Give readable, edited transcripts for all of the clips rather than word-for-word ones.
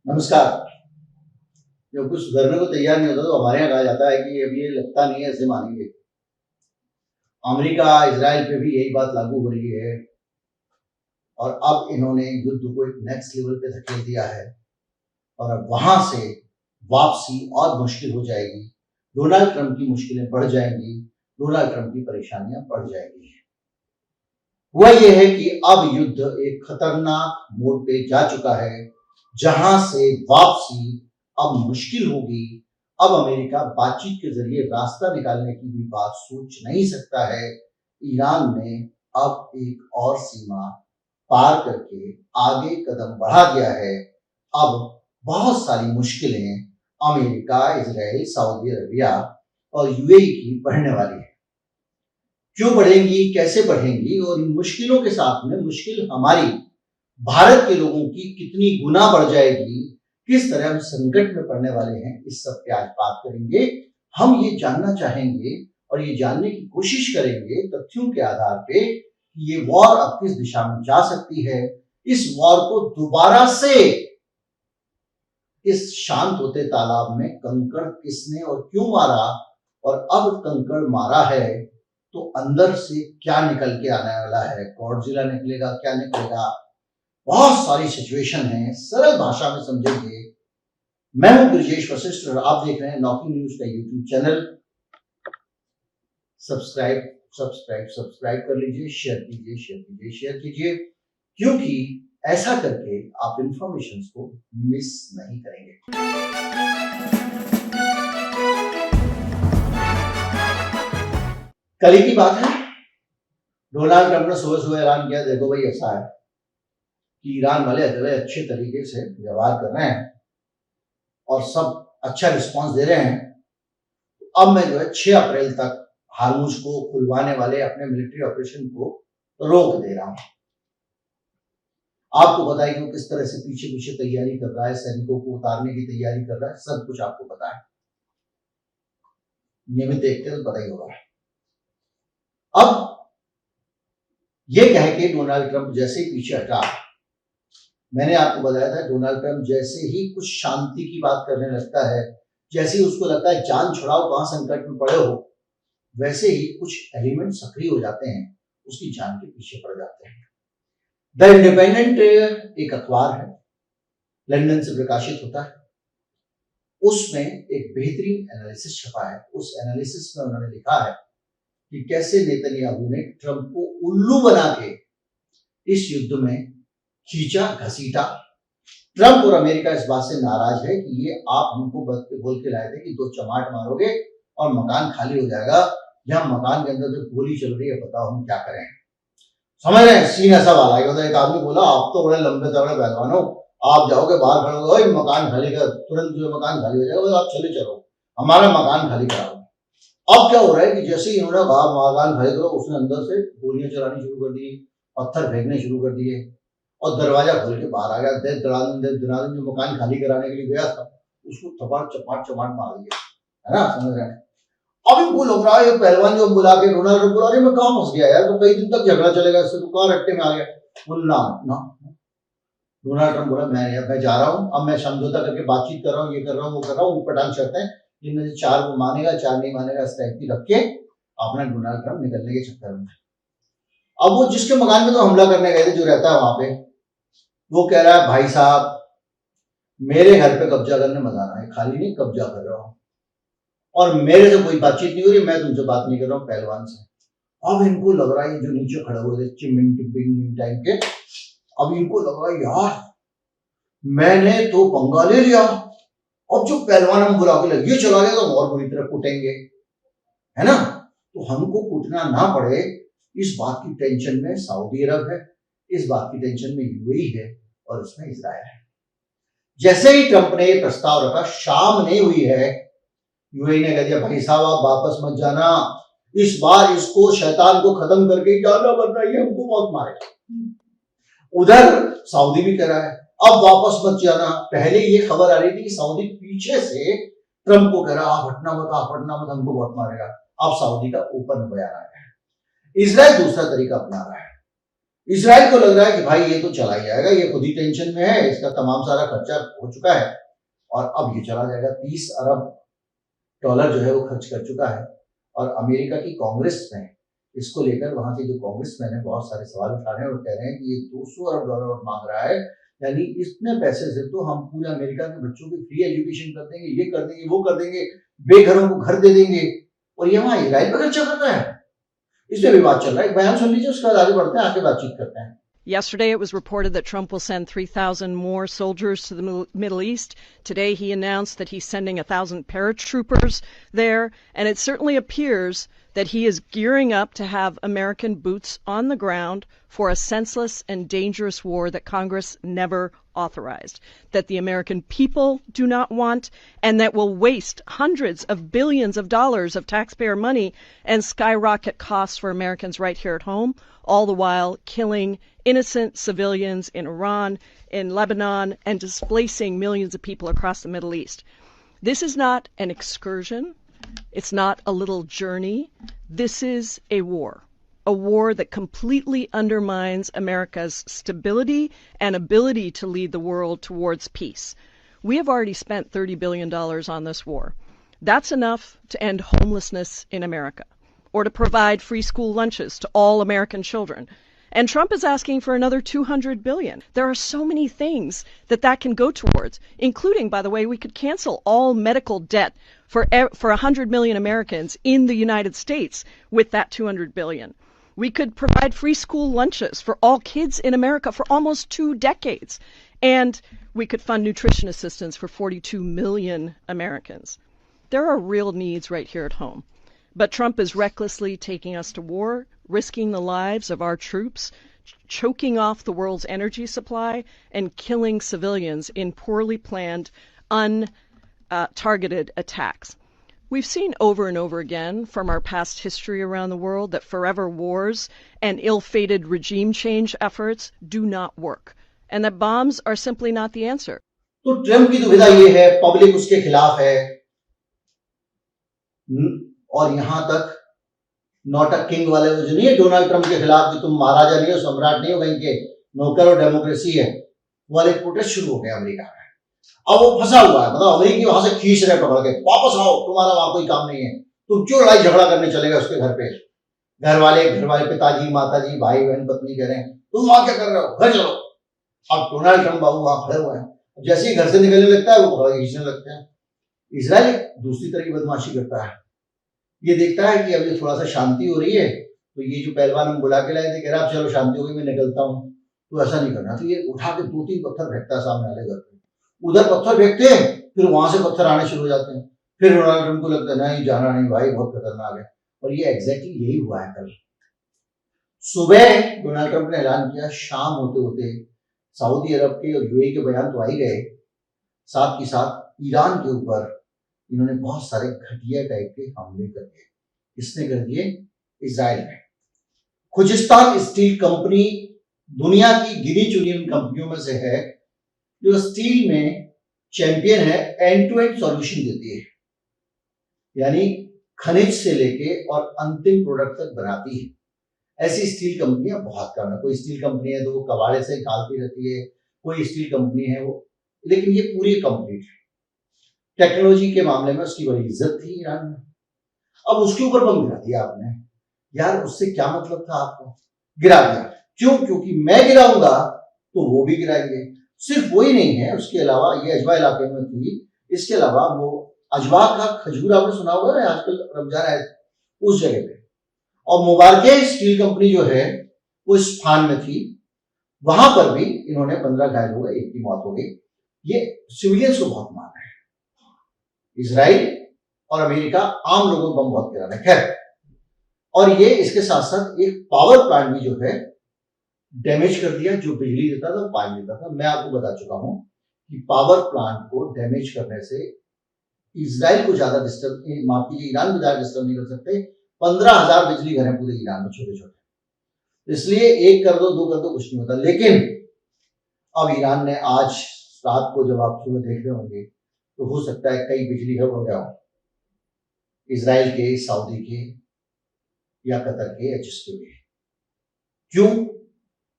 नमस्कार। जब कुछ सुधरने को तैयार नहीं होता तो हमारे यहाँ कहा जाता है कि अब ये लगता नहीं है, ऐसे मानेंगे। अमेरिका इजराइल पे भी यही बात लागू हो रही है और अब इन्होंने युद्ध को एक नेक्स्ट लेवल पे धकेल दिया है और अब वहां से वापसी और मुश्किल हो जाएगी। डोनाल्ड ट्रंप की मुश्किलें बढ़ जाएंगी, डोनाल्ड ट्रंप की परेशानियां बढ़ जाएंगी। हुआ यह है कि अब युद्ध एक खतरनाक मोड़ पे जा चुका है जहां से वापसी अब मुश्किल होगी। अब अमेरिका बातचीत के जरिए रास्ता निकालने की भी बात सोच नहीं सकता है। ईरान ने अब एक और सीमा पार करके आगे कदम बढ़ा दिया है। अब बहुत सारी मुश्किलें अमेरिका, इजराइल, सऊदी अरबिया और यूएई की बढ़ने वाली है। क्यों बढ़ेंगी, कैसे बढ़ेंगी और इन मुश्किलों के साथ में मुश्किल हमारी भारत के लोगों की कितनी गुना बढ़ जाएगी, किस तरह हम संकट में पड़ने वाले हैं, इस सब पे आज बात करेंगे। हम ये जानना चाहेंगे और ये जानने की कोशिश करेंगे तथ्यों के आधार पे कि ये वॉर अब किस दिशा में जा सकती है। इस वॉर को दोबारा से इस शांत होते तालाब में कंकड़ किसने और क्यों मारा, और अब कंकड़ मारा है तो अंदर से क्या निकल के आने वाला है, गॉडजिला निकलेगा, क्या निकलेगा। बहुत सारी सिचुएशन है, सरल भाषा में समझेंगे। मैं हूं ब्रजेश वशिष्ठ और आप देख रहे हैं नॉकिंग न्यूज का यूट्यूब चैनल। सब्सक्राइब कर लीजिए, शेयर कीजिए, क्योंकि ऐसा करके आप इंफॉर्मेशन को मिस नहीं करेंगे। कल की बात है, डोनाल्ड ट्रंप ने सुबह सुबह ऐलान किया, देखो भाई ऐसा है कि ईरान वाले अच्छे तरीके से व्यवहार कर रहे हैं और सब अच्छा रिस्पांस दे रहे हैं। अब मैं जो है 6 अप्रैल तक हार्मुज को खुलवाने वाले अपने मिलिट्री ऑपरेशन को रोक दे रहा हूं। आपको पता है कि वो किस तरह से पीछे पीछे तैयारी कर रहा है, सैनिकों को उतारने की तैयारी कर रहा है, सब कुछ आपको पता है, नियमित देखते तो पता ही होगा। अब ये कह के डोनाल्ड ट्रंप जैसे ही पीछे हटा, मैंने आपको बताया था डोनाल्ड ट्रंप जैसे ही कुछ शांति की बात करने लगता है, जैसे ही उसको लगता है जान छुड़ाओ कहां संकट में पड़े हो, वैसे ही कुछ एलिमेंट सक्रिय हो जाते हैं, उसकी जान के पीछे पड़ जाते हैं। द इंडिपेंडेंट एक अखबार है, लंदन से प्रकाशित होता है, उसमें एक बेहतरीन एनालिसिस छपा है। उस एनालिसिस में उन्होंने लिखा है कि कैसे नेतन्याहू ने ट्रंप को उल्लू बना के इस युद्ध में खींचा घसीटा। ट्रंप और अमेरिका इस बात से नाराज है कि ये आप हमको बोल के लाए थे कि 2 चमाट मारोगे और मकान खाली हो जाएगा, या मकान के अंदर जो गोली चल रही है बताओ हम क्या करें। समझ रहे हैं, सीन ऐसा वाला है। एक आदमी बोला आप तो बड़े लंबे तगड़े पहलवान हो, आप जाओगे बाहर खड़े हो, मकान खाली कर, तुरंत जो मकान खाली हो जाएगा, आप चलो हमारा मकान खाली कराओ। अब क्या हो रहा है कि जैसे ही उन्होंने कहा मकान खाली करो, उसने अंदर से गोलियां चलानी शुरू कर दी, पत्थर फेंकने शुरू कर दिए और दरवाजा खोल के बाहर आ गया। दरादन जो मकान खाली कराने के लिए गया था उसको चपाट मार दिया, है ना, समझ रहे हैं। अब इनको लग रहा है ये पहलवान जो बुला के डोनाल्ड ट्रंप बोला, अरे मैं कहां फंस गया यार, तो कई दिन तक झगड़ा चलेगा इससे, तो कहां रट्टे में आ गया। बोला ना, डोनाल्ड ट्रंप बोला मैं जा रहा हूं, अब मैं समझौता करके बातचीत कर रहा हूँ, ये कर रहा हूँ, वो कर रहा हूँ, ऊटपटांग शर्तें, इनमें से 4 वो मानेगा, 4 नहीं मानेगा, इस टाइप की रख के अपना डोनाल्ड ट्रंप निकलने के चक्कर में। अब वो जिसके मकान में तो हमला करने गए थे, जो रहता है वहां पे, वो कह रहा है भाई साहब मेरे घर पे कब्जा करने मत आना है, खाली नहीं कब्जा कर रहा हूं और मेरे से कोई बातचीत नहीं हो रही, मैं तुमसे बात नहीं कर रहा हूं पहलवान से। अब इनको लग रहा है जो नीचे खड़े हुए थे चिमिंग टाइम के, अब इनको लग रहा है यार मैंने तो पंगा ले लिया, अब जो पहलवान हम बुला के लगे चला गया तो और बुरी तरह कूटेंगे, है ना। तो हमको कूटना ना पड़े इस बात की टेंशन में सऊदी अरब है, इस बात की टेंशन में यूएई है और उसमें इजराइल है। जैसे ही ट्रंप ने प्रस्ताव रखा, शाम नहीं हुई है, यूएई ने कह दिया भाई साहब आप वापस मत जाना, इस बार इसको शैतान को खत्म करके ही जाना, वरना ये हमको मौत मारेगा। उधर सऊदी भी कह रहा है अब वापस मत जाना। पहले ये खबर आ रही थी कि सऊदी पीछे से ट्रंप को कह रहा आप हटना मत, हमको बहुत मारेगा। अब सऊदी का ऊपर में बयान आ गया है। इजराइल दूसरा तरीका अपना रहा है, इसराइल को लग रहा है कि भाई ये तो चला ही जाएगा, ये खुद ही टेंशन में है, इसका तमाम सारा खर्चा हो चुका है और अब ये चला जाएगा। 30 अरब डॉलर जो है वो खर्च कर चुका है और अमेरिका की कांग्रेस में इसको लेकर वहां के जो कांग्रेसमैन है बहुत सारे सवाल उठा रहे हैं और कह रहे हैं कि ये 200 अरब डॉलर मांग रहा है, यानी इतने पैसे से तो हम पूरे अमेरिका के बच्चों की फ्री एजुकेशन कर देंगे, ये कर देंगे, वो कर देंगे, बेघरों को घर दे देंगे और ये वहां इसराइल पर खर्चा कर रहा है। इसमें भी बात चल रहा है, एक बयान सुन लीजिए, उसके बाद आगे बढ़ते हैं, आगे बातचीत करते हैं। Yesterday, it was reported that Trump will send 3,000 more soldiers to the Middle East. Today, he announced that he's sending 1,000 paratroopers there. And it certainly appears that he is gearing up to have American boots on the ground for a senseless and dangerous war that Congress never authorized, that the American people do not want, and that will waste hundreds of billions of dollars of taxpayer money and skyrocket costs for Americans right here at home, all the while killing innocent civilians in Iran, in Lebanon, and displacing millions of people across the Middle East. This is not an excursion. It's not a little journey. This is a war that completely undermines America's stability and ability to lead the world towards peace. We have already spent $30 billion on this war. That's enough to end homelessness in America or to provide free school lunches to all American children. And Trump is asking for another $200 billion. There are so many things that can go towards, including, by the way, we could cancel all medical debt for 100 million Americans in the United States with that $200 billion. We could provide free school lunches for all kids in America for almost 2 decades. And we could fund nutrition assistance for 42 million Americans. There are real needs right here at home. But Trump is recklessly taking us to war, risking the lives of our troops, choking off the world's energy supply, and killing civilians in poorly planned, untargeted attacks. We've seen over and over again from our past history around the world that forever wars and ill-fated regime change efforts do not work, and that bombs are simply not the answer. तो Trump की दुविधा ये है, public उसके खिलाफ है और यहां तक नॉट अ किंग वाले वो जो नहीं है डोनाल्ड ट्रम्प के खिलाफ कि तुम महाराजा नहीं हो, सम्राट नहीं हो, कहीं के नौकर और डेमोक्रेसी है, वाले प्रोटेस्ट शुरू हो गए अमेरिका में। अब वो फंसा हुआ है, मतलब अमेरिकी वहां से खींच रहे पकड़ के, वापस आओ, तुम्हारा वहां कोई काम नहीं है, तुम क्यों लड़ाई झगड़ा करने चलेगा उसके घर पे। घर वाले पिताजी, माताजी, भाई बहन, पत्नी कह रहे हैं तुम वहां क्या कर रहे हो, घर चलो। अब डोनाल्ड ट्रम्प बाबू वहां खड़े हुए हैं, जैसे ही घर से निकलने लगता है वो पकड़ के खींचने लगते हैं। इसराइल दूसरी तरह की बदमाशी करता है, ये देखता है कि अभी थोड़ा सा शांति हो रही है, तो ये जो पहलवान हम बुला के लाए थे, कह रहा चलो शांति हो गई, मैं निकलता हूँ, तो ऐसा नहीं करना। तो ये उठा के 2-3 पत्थर फेंकता है सामने वाले घर पे, उधर पत्थर फेंकते हैं, फिर वहां से पत्थर आने शुरू हो जाते हैं। फिर डोनाल्ड ट्रम्प को लगता है नहीं जाना नहीं भाई, बहुत खतरनाक है। और ये एग्जैक्टली यही हुआ है। कल सुबह डोनाल्ड ट्रम्प ने ऐलान किया, शाम होते होते सऊदी अरब के और यूएई के बयान तो आ ही गए, साथ ही साथ ईरान के ऊपर इन्होंने बहुत सारे घटिया टाइप के हमले कर दिए। किसने कर दिए? इजराइल ने। खुजिस्तान स्टील कंपनी दुनिया की गिनी चुनी उन कंपनियों में से है जो स्टील में चैंपियन है, एंड टू एंड सॉल्यूशन देती है, यानी खनिज से लेके और अंतिम प्रोडक्ट तक बनाती है। ऐसी स्टील कंपनियां बहुत कम है। कोई स्टील कंपनी है तो वो कबाड़े से निकालती रहती है, कोई स्टील कंपनी है वो, लेकिन ये पूरी कंप्लीट है। टेक्नोलॉजी के मामले में उसकी बड़ी इज्जत थी ईरान में। अब उसके ऊपर बम गिरा दिया आपने, यार उससे क्या मतलब था? आपको गिरा दिया क्यों? क्योंकि मैं गिराऊंगा तो वो भी गिराएंगे। सिर्फ वही नहीं है, उसके अलावा ये अजवा इलाके में थी, इसके अलावा वो अजवा का खजूर आपने सुना होगा ना, आजकल रमजान है उस जगह पे। और मुबारके स्टील कंपनी जो है वो इस्फहान में थी, वहां पर भी इन्होंने 15 घायल हुए, 1 की मौत हो गई। ये सिविलियंस को बहुत मार है। इजराइल और अमेरिका आम लोगों को बम बहुत गिरा रहे। खैर, और ये इसके साथ साथ एक पावर प्लांट भी जो है डैमेज कर दिया, जो बिजली देता था, पानी देता था। मैं आपको बता चुका हूं कि पावर प्लांट को डैमेज करने से इजराइल को ज्यादा डिस्टर्ब, माफ कीजिए, ईरान को ज्यादा डिस्टर्ब नहीं कर सकते। 15,000 बिजली घर है पूरे ईरान में, छोटे छोटे, इसलिए 1 कर दो 2 कर दो कुछ नहीं होता। लेकिन अब ईरान ने आज रात को, जब आप सुबह देख रहे होंगे, तो हो सकता है कई बिजली घर उड़ गया हो, इजराइल के, सऊदी के या कतर के या जिसके भी। क्यों?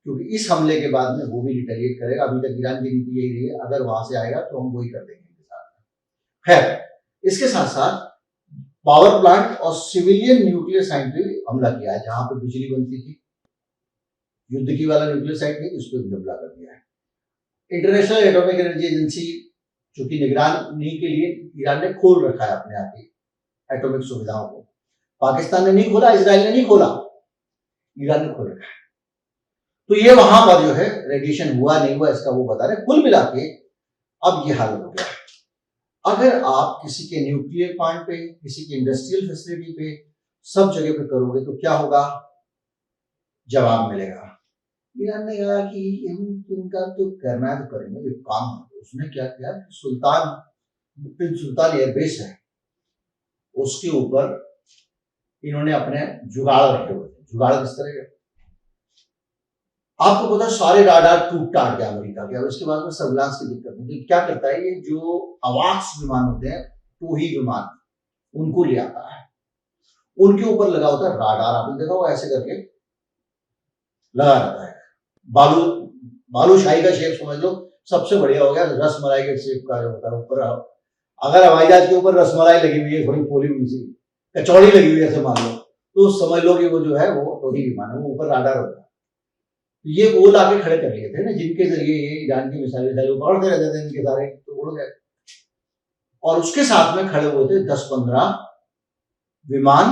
क्योंकि इस हमले के बाद में वो भी रिटेलिएट करेगा। अभी तक ईरान की नीति यही रही है, अगर वहां से आएगा तो हम वही कर देंगे इनके साथ। खैर, इसके साथ साथ पावर प्लांट और सिविलियन न्यूक्लियर साइट पे भी हमला किया है, जहां पे बिजली बनती थी, युद्ध की वाला न्यूक्लियर साइट थी, उस पर भी हमला कर दिया है। इंटरनेशनल एटॉमिक एनर्जी एजेंसी, जो कि निगरानी के लिए ईरान ने खोल रखा है अपने यहाँ की एटॉमिक सुविधाओं को। पाकिस्तान ने नहीं खोला, इजराइल ने नहीं खोला, ईरान ने खोल रखा है। तो ये वहां पर जो है रेडिएशन हुआ नहीं हुआ इसका वो बता रहे। कुल मिला के अब ये हालत हो गया। अगर आप किसी के न्यूक्लियर प्लांट पे, किसी की इंडस्ट्रियल फैसिलिटी पे, सब जगह पे करोगे तो क्या होगा? जवाब मिलेगा। ईरान ने कहा कि हम इनका तो करना है तो करेंगे, एक काम है। उसने क्या किया, सुल्तान एयरबेस है, उसके ऊपर इन्होंने अपने जुगाड़ रखे हुए थे। जुगाड़ किस तरह के? आपको पता, सारे राडार टूट टाट गया अमेरिका के। अब इसके बाद में सर्विलांस की दिक्कत है। तो क्या करता है, ये जो अवाक्स विमान होते हैं, टोही विमान, उनको ले आता है, उनके ऊपर लगा होता है राडार। आपने देखा वो ऐसे करके लगा रहता है। बालूशाही का शेप समझ लो, सबसे बढ़िया हो गया रसमलाई के शेप का जो होता है ऊपर। अगर हवाई जहाज के ऊपर रसमलाई लगी हुई है, थोड़ी पोली हुई सी कचौड़ी लगी हुई है ऐसे मान लो, तो समझ लो कि वो जो है वो टोही विमान है, वो ऊपर राडार होता है। ये वो लाके खड़े कर लिए थे ना, जिनके जरिए ये ईरान की मिसाइल पकड़ते रहते थे, इनके सारे तो उड़ गए। और उसके साथ में खड़े हुए थे 10-15 विमान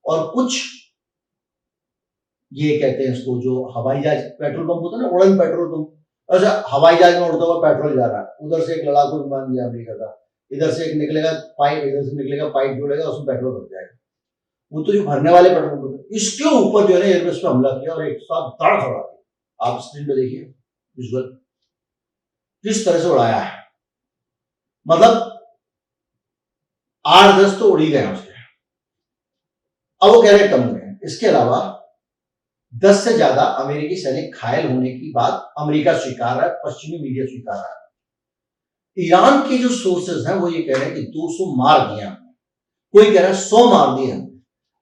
और कुछ, ये कहते हैं इसको, जो हवाई जहाज पेट्रोल पंप होता है ना, उड़न पेट्रोल पंप, ऐसा हवाई जहाज में उड़ता हुआ पेट्रोल जा रहा है। उधर से एक लड़ाकू विमान दिया अमेरिका का, इधर से एक निकलेगा पाइप, इधर से निकलेगा पाइप, जोड़ेगा, उसमें पेट्रोल भर जाएगा। वो तो जो भरने वाले पेट्रोल पंप, इसके ऊपर जो है ना एयरबेस पे हमला किया और एक साथ धड़ धड़ा। आप स्क्रीन पे देखिए विजुअल, किस तरह से उड़ाया है। मतलब 8-10 तो उड़ ही गए उसके। अब वो कह रहे कम हुए। इसके अलावा 10 से ज्यादा अमेरिकी सैनिक घायल होने की बात अमेरिका स्वीकार रहा है, पश्चिमी मीडिया स्वीकार रहा है। ईरान के जो सोर्सेज हैं वो ये कह रहे हैं कि 200 मार दिया, कोई कह रहा है 100 मार दिए।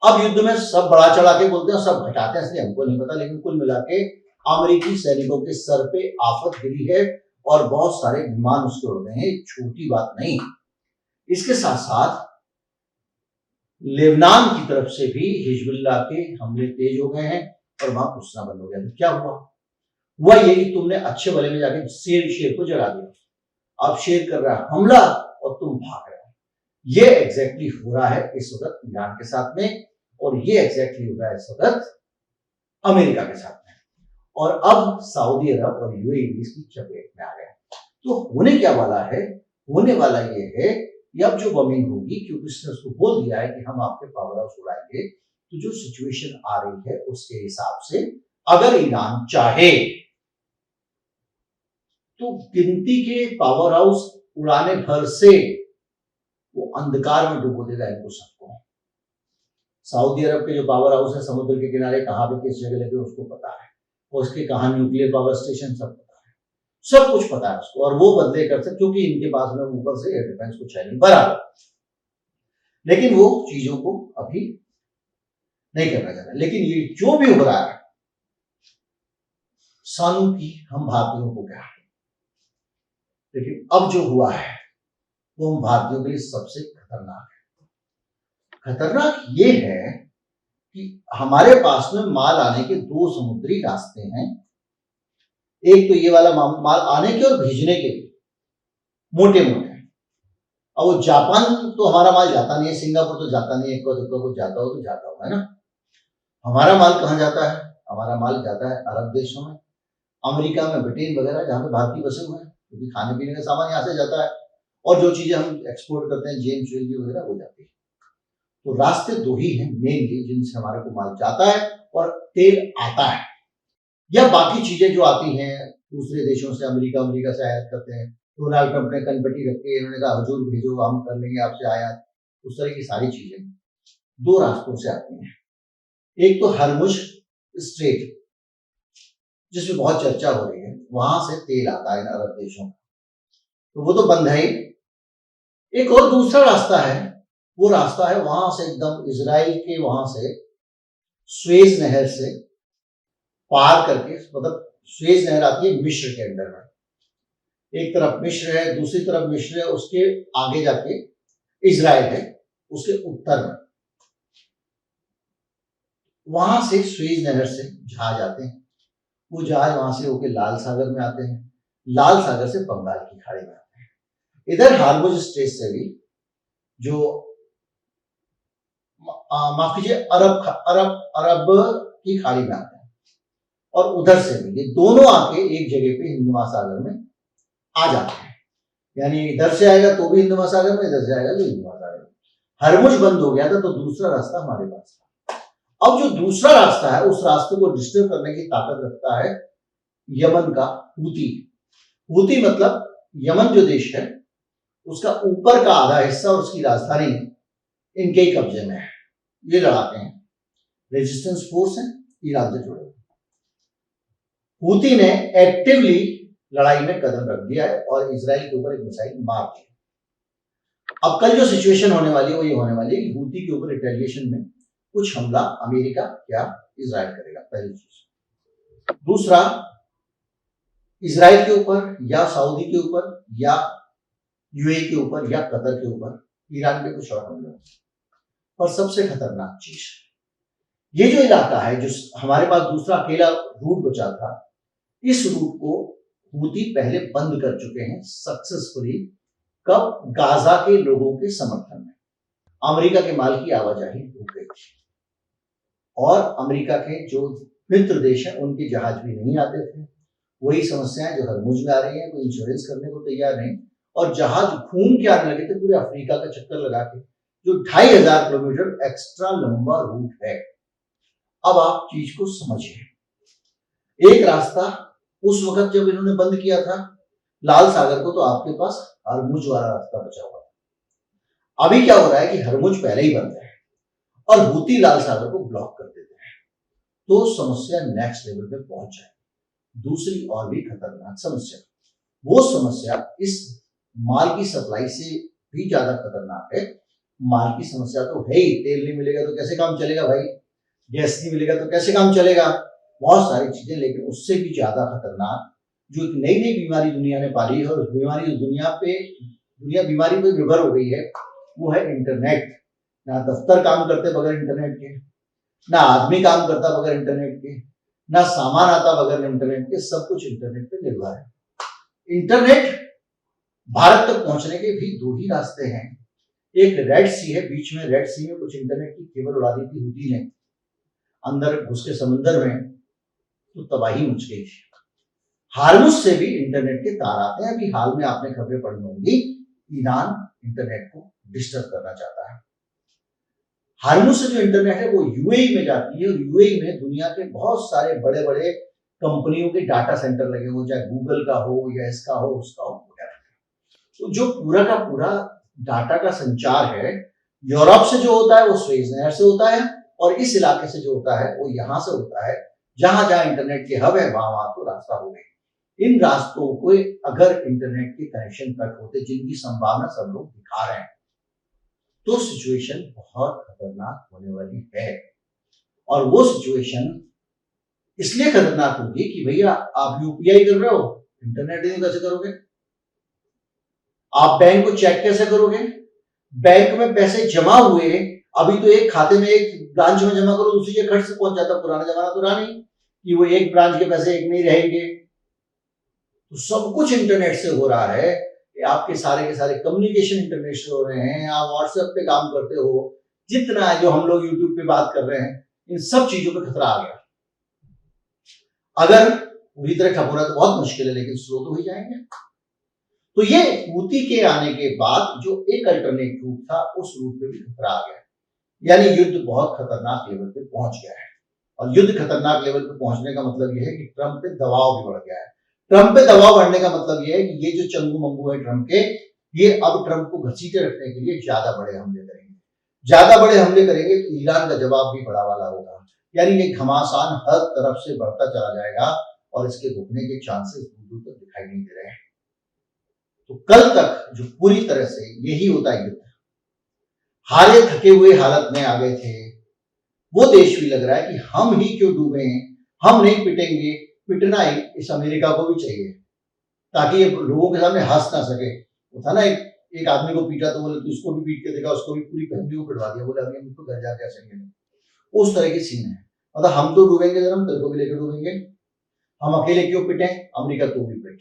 अब युद्ध में सब बढ़ा चढ़ा के बोलते हैं, सब घटाते हैं, इसलिए हमको नहीं पता, लेकिन कुल मिला के अमेरिकी सैनिकों के सर पे आफत गिरी है और बहुत सारे विमान उसके उड़ गए हैं। छोटी बात नहीं। इसके साथ साथ लेबनान की तरफ से भी हिजबुल्लाह के हमले तेज हो गए हैं और वहां घुसना बंद हो गया। तो क्या हुआ ये कि तुमने अच्छे भले में जाके शेर को जगा दिया। अब शेर कर रहा है हमला और तुम भाग रहे हो। ये एग्जैक्टली हो रहा है इस वक्त ईरान के साथ में, और ये एग्जैक्टली हो रहा है इस वक्त अमेरिका के साथ में। और अब सऊदी अरब और यूएई इसकी चपेट में आ गए। तो होने क्या वाला है? होने वाला ये है कि अब जो बमिंग होगी, क्योंकि उसने उसको बोल दिया है कि हम आपके पावर हाउस उड़ाएंगे, तो जो सिचुएशन आ रही है उसके हिसाब से अगर ईरान चाहे तो गिनती के पावर हाउस उड़ाने भर से वो अंधकार में डुबो देगा इनको सबको। सऊदी अरब के जो पावर हाउस है समुद्र के किनारे कहां पे किस जगह लगे उसको पता है, और उसके कहां न्यूक्लियर पावर स्टेशन सब पता है, सब कुछ पता है उसको, और वो बदले कर सकते क्योंकि इनके पास में ऊपर से एयर डिफेंस कुछ है नहीं बराबर। लेकिन वो चीजों को अभी नहीं करना चाहता। लेकिन ये जो भी हो रहा है, सानू की हम भारतीयों को क्या है, लेकिन अब जो हुआ है वो हम भारतीयों के लिए सबसे खतरनाक है। खतरनाक ये है कि हमारे पास में माल आने के 2 समुद्री रास्ते हैं। एक तो ये वाला माल आने के और भेजने के लिए मोटे मोटे। अब वो जापान तो हमारा माल जाता नहीं है, सिंगापुर तो जाता नहीं है, कुछ जाता हो तो जाता होगा, है ना। हमारा माल कहाँ जाता है? हमारा माल जाता है अरब देशों में, अमेरिका में, ब्रिटेन वगैरह, जहां पे भारतीय बसे हुए हैं, क्योंकि खाने पीने का सामान यहाँ से जाता है, और जो चीजें हम एक्सपोर्ट करते हैं, जेम ज्वेलरी वगैरह, वो जाती है। तो रास्ते 2 ही हैं मेनली जिनसे हमारे को माल जाता है और तेल आता है, या बाकी चीजें जो आती हैं दूसरे देशों से, अमेरिका से आयात करते हैं। डोनाल्ड ट्रंप ने कनपट्टी रख के इन्होंने कहा हुजूर भेजो, हम कर लेंगे आपसे आयात। उस तरह की सारी चीजें 2 रास्तों से आती हैं। एक तो हरमुज स्ट्रेट, जिसमें बहुत चर्चा हो रही है, वहां से तेल आता है इन अरब देशों का, तो वो तो बंद है ही। एक और दूसरा रास्ता है, वो रास्ता है वहां से एकदम इजराइल के, वहां से स्वेज नहर से पार करके, मतलब सुएज नहर आती है मिस्र के अंडर में, एक तरफ मिस्र है, दूसरी तरफ मिस्र है, उसके आगे जाके इजराइल है, उसके उत्तर में। वहां से सुएज नहर से जहाज आते हैं, वो जहाज वहां से होके लाल सागर में आते हैं, लाल सागर से बंगाल की खाड़ी में आते हैं। इधर हार्मुज स्ट्रेट से भी जो माफ कीजिए अरब अरब अरब की खाड़ी में आते हैं, और उधर से भी ये दोनों आके एक जगह पे हिंद महासागर में आ जाते हैं। यानी इधर से आएगा तो भी हिंद महासागर में, इधर से आएगा तो हिंद महासागर में। हरमुज बंद हो गया था तो दूसरा रास्ता हमारे पास था। अब जो दूसरा रास्ता है उस रास्ते को डिस्टर्ब करने की ताकत रखता है यमन का हूती। हूती मतलब यमन जो देश है उसका ऊपर का आधा हिस्सा और उसकी राजधानी इनके ही कब्जे में है। ये लड़ाते हैं, रेजिस्टेंस फोर्स है, ईरान से जुड़े हुए। हूती ने एक्टिवली लड़ाई में कदम रख दिया है और इजराइल के ऊपर एक मिसाइल मार दी। अब कल जो सिचुएशन होने वाली है वो ये होने वाली है कि हूती के ऊपर रिटेलिएशन में कुछ हमला अमेरिका या इजराइल करेगा, पहली चीज। दूसरा, इजराइल के ऊपर या सऊदी के ऊपर या यूएई के ऊपर या कतर के ऊपर ईरान के कुछ और हमले होंगे। और सबसे खतरनाक चीज, ये जो इलाका है जो हमारे पास दूसरा अकेला रूट बचा था, इस रूट को हूती पहले बंद कर चुके हैं सक्सेसफुली। कब? गाजा के लोगों के समर्थन में। अमेरिका के माल की आवाजाही रुक गई थी और अमेरिका के जो मित्र देश हैं उनके जहाज भी नहीं आते थे। वही समस्याएं जो हरमुज में आ रही हैं, कोई इंश्योरेंस करने को तैयार नहीं, और जहाज घूम के आने लगे थे पूरे अफ्रीका का चक्कर लगा के, जो 2500 किलोमीटर एक्स्ट्रा लंबा रूट है। अब आप चीज को समझिए। एक रास्ता उस वक्त जब इन्होंने बंद किया था लाल सागर को, तो आपके पास हरमुज वाला रास्ता बचा हुआ था। अभी क्या हो रहा है कि हरमुज पहले ही बंद है और हूती लाल सागर को ब्लॉक कर देते हैं, तो समस्या नेक्स्ट लेवल पे पहुंच जाए। दूसरी और भी खतरनाक समस्या, वो समस्या इस माल की सप्लाई से भी ज्यादा खतरनाक है। माल की समस्या तो है ही, तेल नहीं मिलेगा तो कैसे काम चलेगा भाई, गैस नहीं मिलेगा तो कैसे काम चलेगा, बहुत सारी चीजें। लेकिन उससे भी ज्यादा खतरनाक जो एक नई नई बीमारी दुनिया ने पाली है, और उस बीमारी दुनिया बीमारी पे निर्भर हो गई है, वो है इंटरनेट। ना दफ्तर काम करते बगैर इंटरनेट के, ना आदमी काम करता बगैर इंटरनेट के, ना सामान आता बगैर इंटरनेट के, सब कुछ इंटरनेट पे निर्भर है। इंटरनेट भारत तक पहुंचने के भी दो ही रास्ते हैं। एक रेड सी है, बीच में रेड सी में कुछ इंटरनेट की केबल उड़ा दी थी हूती ने, अंदर घुस के समंदर में, तो तबाही मच गई थी। हार्मुज से भी इंटरनेट के तार आते हैं। अभी हाल में आपने खबरें पढ़ी होंगी, ईरान इंटरनेट को डिस्टर्ब करना चाहता है। हार्मुज से जो इंटरनेट है वो यूएई में जाती है, और यूएई में दुनिया के बहुत सारे बड़े बड़े कंपनियों के डाटा सेंटर लगे हो, चाहे गूगल का हो या इसका हो उसका हो वगैरह। तो जो पूरा का पूरा डाटा का संचार है, यूरोप से जो होता है वो सुएज नहर से होता है, और इस इलाके से जो होता है वो यहां से होता है। जहां जहां इंटरनेट के हब है वहां वहां तो रास्ता हो गए। इन रास्तों को अगर इंटरनेट के कनेक्शन कट होते, जिनकी संभावना सब लोग दिखा रहे हैं, तो सिचुएशन बहुत खतरनाक होने वाली है। और वो सिचुएशन इसलिए खतरनाक होगी कि भैया आप यूपीआई कर रहे हो, इंटरनेट नहीं कैसे करोगे? आप बैंक को चेक कैसे करोगे? बैंक में पैसे जमा हुए, अभी तो एक खाते में एक ब्रांच में जमा करो, दूसरी जगह खर्च से पहुंच जाता। पुराना जमाना तो रहा नहीं कि वो एक ब्रांच के पैसे एक नहीं रहेंगे। तो सब कुछ इंटरनेट से हो रहा है। आपके सारे के सारे कम्युनिकेशन इंटरनेट से हो रहे हैं। आप व्हाट्सएप पे काम करते हो, जितना जो हम लोग यूट्यूब पे बात कर रहे हैं, इन सब चीजों पे खतरा आ गया। अगर पूरी तरह ठप हो रहा है तो बहुत मुश्किल है, लेकिन स्लो तो ही जाएंगे। तो ये हूती के आने के बाद जो एक अल्टरनेट रूट था, उस रूट पे भी खतरा आ गया। यानी युद्ध बहुत खतरनाक लेवल पे पहुंच गया है। और युद्ध खतरनाक लेवल पे पहुंचने का मतलब यह है कि ट्रंप पे दबाव भी बढ़ गया है। ट्रंप पे दबाव बढ़ने का मतलब यह है कि ये जो चंगू मंगू है ट्रंप के, ये अब ट्रंप को घसीटे रखने के लिए ज्यादा बड़े हमले करेंगे। ज्यादा बड़े हमले करेंगे तो ईरान का जवाब भी बड़ा वाला होगा। यानी ये घमासान हर तरफ से बढ़ता चला जाएगा और इसके रुकने के चांसेस दूर तक दिखाई नहीं दे रहे हैं। तो कल तक जो पूरी तरह से यही होता है युद्ध, हारे थके हुए हालत में आ गए थे, वो देश भी लग रहा है कि हम ही क्यों डूबे हैं, हम नहीं पिटेंगे, पिटना ही इस अमेरिका को भी चाहिए ताकि ये लोगों के सामने हंस ना सके। वो था ना एक आदमी को पीटा तो बोले तो उसको भी पीट के देखा, उसको भी पूरी फैमिली को पिटवा दिया, बोले अभी हम इसको घर जाके हंसेंगे नहीं। उस तरह की सीन है। मतलब हम तो डूबेंगे जरा, हम तेरे को भी लेकर डूबेंगे। हम अकेले क्यों पिटे, अमेरिका तो भी पिट।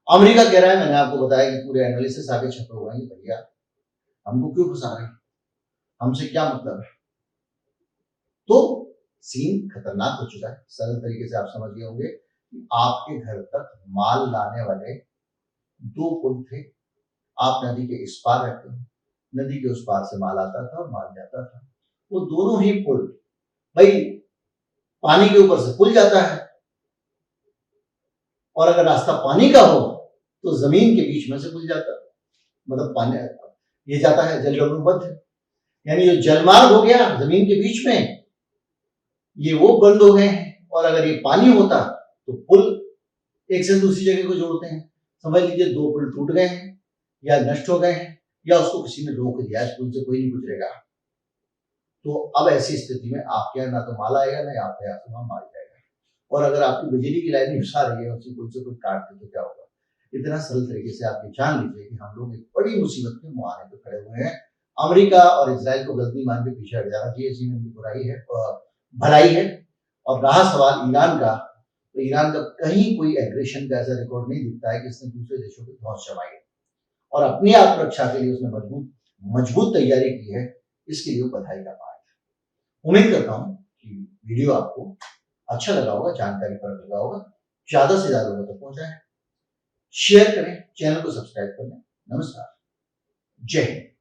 अमेरिका कह रहा है, मैंने आपको बताया कि पूरे एनालिसिस आगे छपे हुए हैं, भैया हमको क्यों फंसा रहे, हमसे क्या मतलब है। तो सीन खतरनाक हो चुका है। सरल तरीके से आप समझ गए होंगे कि आपके घर तक माल लाने वाले दो पुल थे। आप नदी के इस पार रहते हो, नदी के उस पार से माल आता था और माल जाता था। वो दोनों ही पुल, भाई पानी के ऊपर से पुल जाता है और अगर रास्ता पानी का हो तो जमीन के बीच में से पुल जाता है। मतलब पानी ये जाता है जलगमरूबद्ध, यानी जो जलमार्ग हो गया जमीन के बीच में, ये वो बंद हो गए हैं। और अगर ये पानी होता तो पुल एक से दूसरी जगह को जोड़ते हैं। समझ लीजिए दो पुल टूट गए हैं या नष्ट हो गए हैं या उसको किसी ने रोक दिया, इस पुल से कोई नहीं गुजरेगा। तो अब ऐसी स्थिति में आपके यहाँ ना तो माल आएगा ना आपके यहाँ से वहां माल जाएगा। और अगर आपकी बिजली की लाइन घुसा रही है उसी पुल से कोई काट दे तो क्या होगा। इतना सरल तरीके से आप ये जान लीजिए कि हम लोग एक बड़ी मुसीबत के मुहाने पे खड़े हुए हैं। अमेरिका और इजराइल को गलती मान के पीछे हट जाना चाहिए, इसी में इनकी बुराई है भलाई है। और रहा सवाल ईरान का, तो ईरान का कहीं कोई एग्रेशन का ऐसा रिकॉर्ड नहीं दिखता है कि इसने दूसरे देशों पे धौंस जमाई है और अपनी आत्मरक्षा के लिए उसने मजबूत तैयारी की है। इसके लिए बधाई का पात्र है। उम्मीद करता हूं कि वीडियो आपको अच्छा लगा होगा, जानकारी पर लगा होगा। ज्यादा से ज्यादा लोगों तक पहुंचाएं, शेयर करें, चैनल को सब्सक्राइब कर लें। नमस्कार, जय हिंद।